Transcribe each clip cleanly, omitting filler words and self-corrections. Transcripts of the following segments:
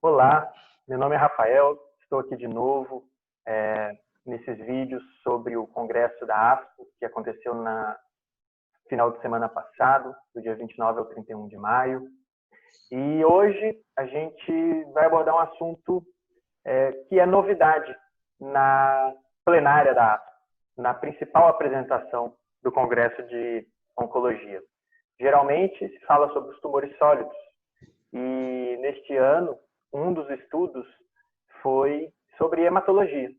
Olá, meu nome é Rafael, estou aqui de novo nesses vídeos sobre o congresso da ASCO, que aconteceu na final de semana passado, do dia 29 ao 31 de maio. E hoje a gente vai abordar um assunto que é novidade na plenária da ASCO, na principal apresentação do Congresso de Oncologia. Geralmente se fala sobre os tumores sólidos, e neste ano um dos estudos foi sobre hematologia.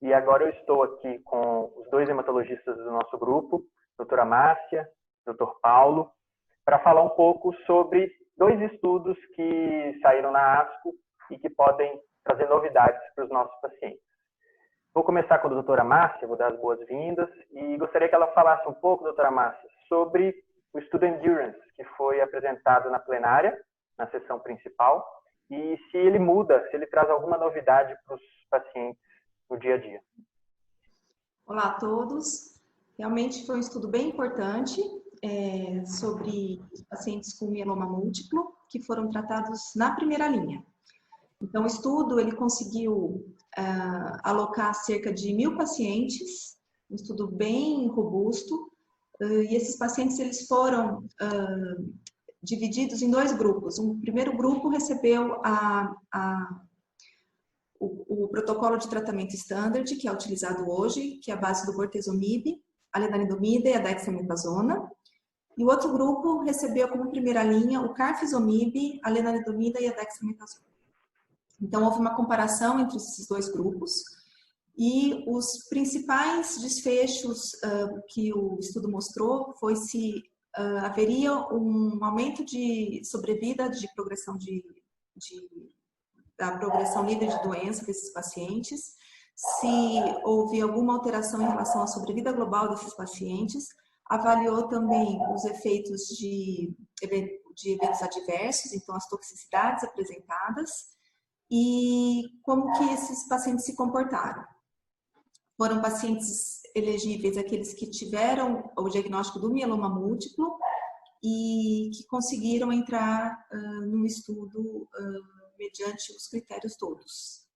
E agora eu estou aqui com os dois hematologistas do nosso grupo, doutora Márcia, doutor Paulo, para falar um pouco sobre dois estudos que saíram na ASCO e que podem trazer novidades para os nossos pacientes. Vou começar com a doutora Márcia, vou dar as boas-vindas, e gostaria que ela falasse um pouco, doutora Márcia, sobre o estudo Endurance, que foi apresentado na plenária, na sessão principal, e se ele muda, se ele traz alguma novidade para os pacientes no dia a dia. Olá a todos. Realmente foi um estudo bem importante sobre pacientes com mieloma múltiplo que foram tratados na primeira linha. Então, o estudo ele conseguiu alocar cerca de 1.000 pacientes, um estudo bem robusto, e esses pacientes eles foram divididos em dois grupos. Um primeiro grupo recebeu o protocolo de tratamento standard, que é utilizado hoje, que é a base do bortezomib, a lenalidomida e a dexametasona. E o outro grupo recebeu como primeira linha o carfilzomib, a lenalidomida e a dexametasona. Então, houve uma comparação entre esses dois grupos. E os principais desfechos que o estudo mostrou foi se haveria um aumento de sobrevida de progressão da progressão livre de doença desses pacientes, se houve alguma alteração em relação à sobrevida global desses pacientes, avaliou também os efeitos de eventos adversos, então as toxicidades apresentadas e como que esses pacientes se comportaram. Foram pacientes elegíveis aqueles que tiveram o diagnóstico do mieloma múltiplo e que conseguiram entrar no estudo mediante os critérios todos.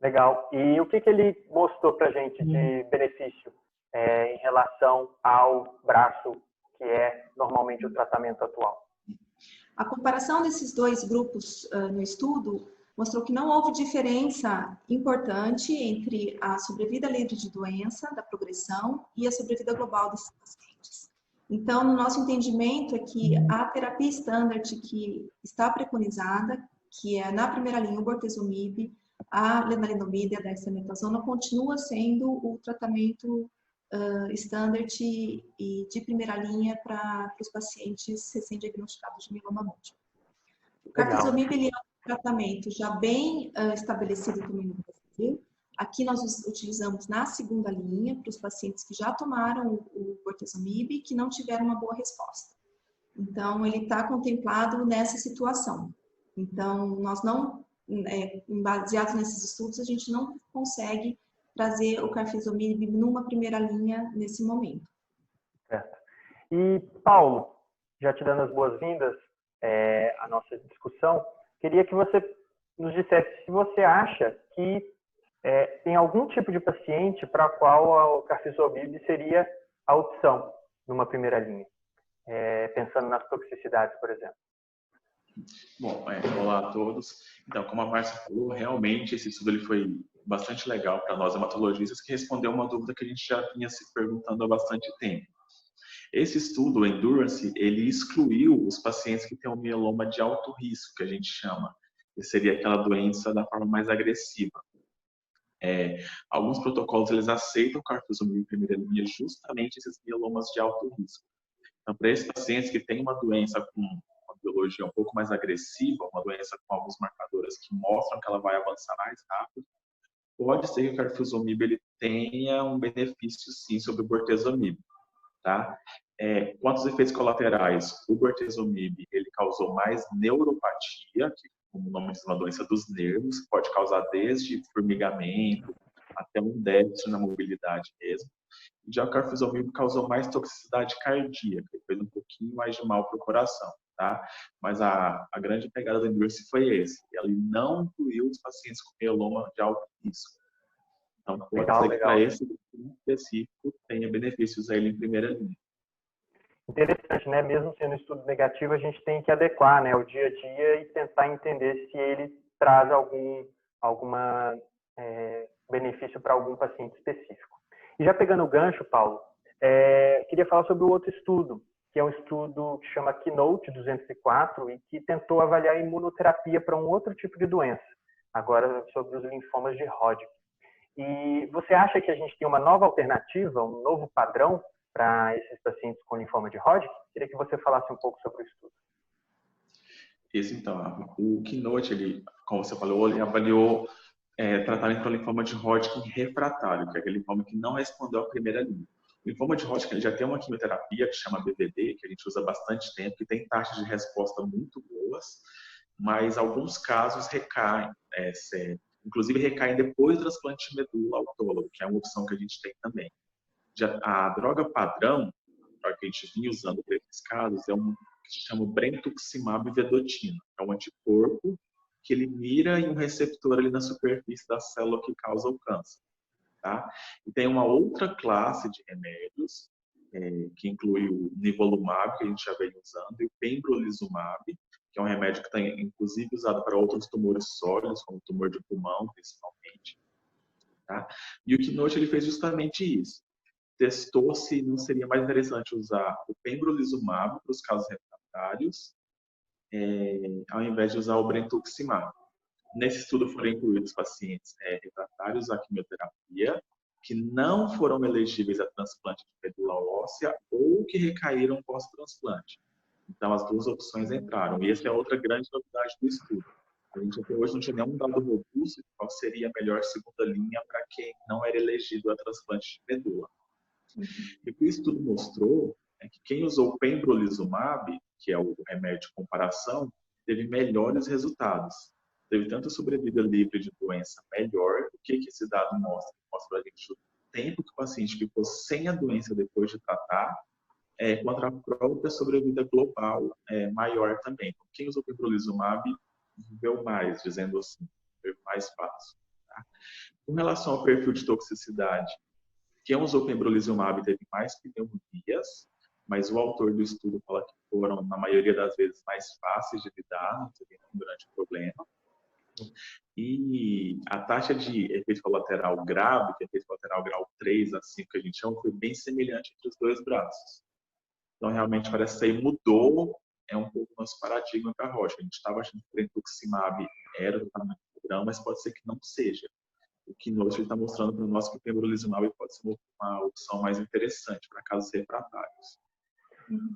Legal. E o que ele mostrou para a gente de benefício em relação ao braço, que é normalmente o tratamento atual? A comparação desses dois grupos no estudo mostrou que não houve diferença importante entre a sobrevida livre de doença, da progressão, e a sobrevida global desses pacientes. Então, no nosso entendimento é que a terapia standard que está preconizada, que é na primeira linha o bortezomib, a lenalidomida e a dexametasona, continua sendo o tratamento standard e de primeira linha para os pacientes recém-diagnosticados de mieloma múltiplo. O carfilzomib ele é um tratamento já bem estabelecido também no Brasil. Aqui nós utilizamos na segunda linha para os pacientes que já tomaram o bortezomib e que não tiveram uma boa resposta. Então, ele está contemplado nessa situação. Então, nós não, baseados nesses estudos, a gente não consegue trazer o carfilzomib numa primeira linha nesse momento. Certo. E, Paulo, já te dando as boas-vindas à nossa discussão, queria que você nos dissesse se você acha que tem algum tipo de paciente para o qual o carfilzomib seria a opção numa primeira linha, pensando nas toxicidades, por exemplo. Bom, olá a todos. Então, como a Márcia falou, realmente esse estudo ele foi bastante legal para nós hematologistas, que respondeu uma dúvida que a gente já vinha se perguntando há bastante tempo. Esse estudo, o Endurance, ele excluiu os pacientes que têm um mieloma de alto risco, que a gente chama, que seria aquela doença da forma mais agressiva. Alguns protocolos eles aceitam o carfilzomib em primeira linha justamente esses mielomas de alto risco. Então, para esses pacientes que têm uma doença com uma biologia um pouco mais agressiva, uma doença com alguns marcadores que mostram que ela vai avançar mais rápido, pode ser que o carfilzomib ele tenha um benefício sim sobre o bortezomib, tá? Quanto aos efeitos colaterais, o bortezomib ele causou mais neuropatia, que como o nome diz, uma doença dos nervos, pode causar desde formigamento até um déficit na mobilidade mesmo. Já o carfilzomib causou mais toxicidade cardíaca, fez um pouquinho mais de mal para o coração. tá? Mas a grande pegada do Endurance foi esse. Ele não incluiu os pacientes com mieloma de alto risco. Então, pode ser que para esse grupo específico tenha benefícios a ele em primeira linha. Interessante, né? Mesmo sendo estudo negativo, a gente tem que adequar, né, o dia a dia e tentar entender se ele traz algum benefício para algum paciente específico. E já pegando o gancho, Paulo, queria falar sobre o outro estudo, que é um estudo que chama Keynote 204 e que tentou avaliar a imunoterapia para um outro tipo de doença, agora sobre os linfomas de Hodgkin. E você acha que a gente tem uma nova alternativa, um novo padrão para esses pacientes com linfoma de Hodgkin? Queria que você falasse um pouco sobre o estudo. Então, o Keynote, ele, como você falou, ele avaliou tratamento para linfoma de Hodgkin refratário, que é aquele linfoma que não respondeu à primeira linha. O linfoma de Hodgkin ele já tem uma quimioterapia que chama BVD, que a gente usa há bastante tempo, que tem taxas de resposta muito boas, mas alguns casos recaem, inclusive recaem depois do transplante de medula autólogo, que é uma opção que a gente tem também. A droga padrão, que a gente vinha usando para esses casos, é um que se chama brentuximab vedotina. É um anticorpo que ele mira em um receptor ali na superfície da célula que causa o câncer. Tá? E tem uma outra classe de remédios, que inclui o nivolumab, que a gente já vem usando, e o pembrolizumab, que é um remédio que está, inclusive, usado para outros tumores sólidos, como tumor de pulmão, principalmente. Tá? E o Keynote ele fez justamente isso. Testou se não seria mais interessante usar o pembrolizumab para os casos refratários, ao invés de usar o brentuximab. Nesse estudo foram incluídos pacientes refratários à quimioterapia, que não foram elegíveis a transplante de medula óssea ou que recaíram pós-transplante. Então, as duas opções entraram. E essa é outra grande novidade do estudo. A gente até hoje não tinha nenhum dado robusto de qual seria a melhor segunda linha para quem não era elegido a transplante de medula. E o que o estudo mostrou é que quem usou o pembrolizumab, que é o remédio de comparação, teve melhores resultados. Teve tanto sobrevida livre de doença melhor. O que esse dado mostra? Mostra para a gente o tempo que o paciente ficou sem a doença depois de tratar, contra a própria sobrevida global maior também. Então, quem usou pembrolizumab viveu mais, dizendo assim, viveu mais fácil. Tá? Com relação ao perfil de toxicidade, quem usou pembrolizumab teve mais pneumonias, mas o autor do estudo fala que foram, na maioria das vezes, mais fáceis de lidar, não teve um grande problema. E a taxa de efeito colateral grave, que é efeito colateral grau 3 a 5, que a gente chama, foi bem semelhante entre os dois braços. Então, realmente, parece que aí mudou um pouco o nosso paradigma para a Hodgkin. A gente estava achando que o brentuximab era o tratamento padrão, mas pode ser que não seja. O Keynote está mostrando para nós que o pembrolizumab pode ser uma opção mais interessante para casos refratários.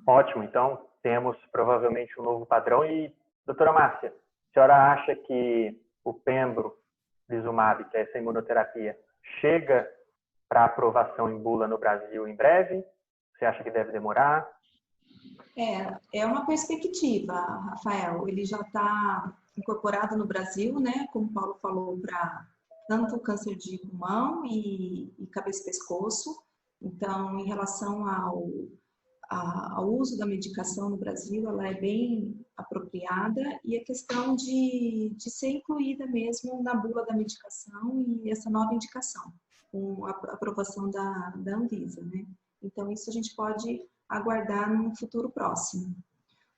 Ótimo, então temos provavelmente um novo padrão. E, doutora Márcia, a senhora acha que o pembrolizumab, que é essa imunoterapia, chega para aprovação em bula no Brasil em breve? Você acha que deve demorar? É uma perspectiva, Rafael. Ele já está incorporado no Brasil, né? Como o Paulo falou, para tanto câncer de pulmão e cabeça e pescoço. Então, em relação ao uso da medicação no Brasil, ela é bem apropriada, e a questão de ser incluída mesmo na bula da medicação e essa nova indicação, com a aprovação da Anvisa, né? Então, isso a gente pode aguardar num futuro próximo.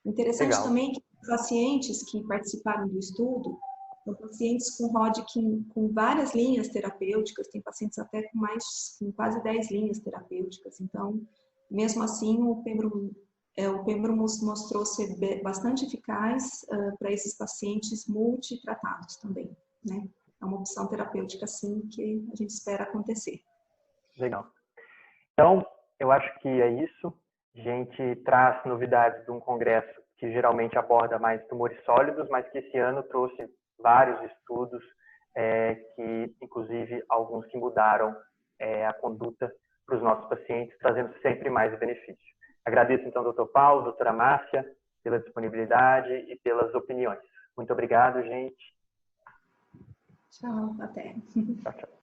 Interessante Legal. também que os pacientes que participaram do estudo são pacientes com Hodgkin com várias linhas terapêuticas, tem pacientes até com quase 10 linhas terapêuticas. Então, mesmo assim, o Pembro mostrou ser bastante eficaz para esses pacientes multitratados também, né? É uma opção terapêutica, sim, que a gente espera acontecer. Legal. Então, eu acho que é isso. A gente traz novidades de um congresso que geralmente aborda mais tumores sólidos, mas que esse ano trouxe vários estudos, que inclusive alguns que mudaram a conduta para os nossos pacientes, trazendo sempre mais benefício. Agradeço então, doutor Paulo, doutora Márcia, pela disponibilidade e pelas opiniões. Muito obrigado, gente. Tchau, até. Tchau, tchau.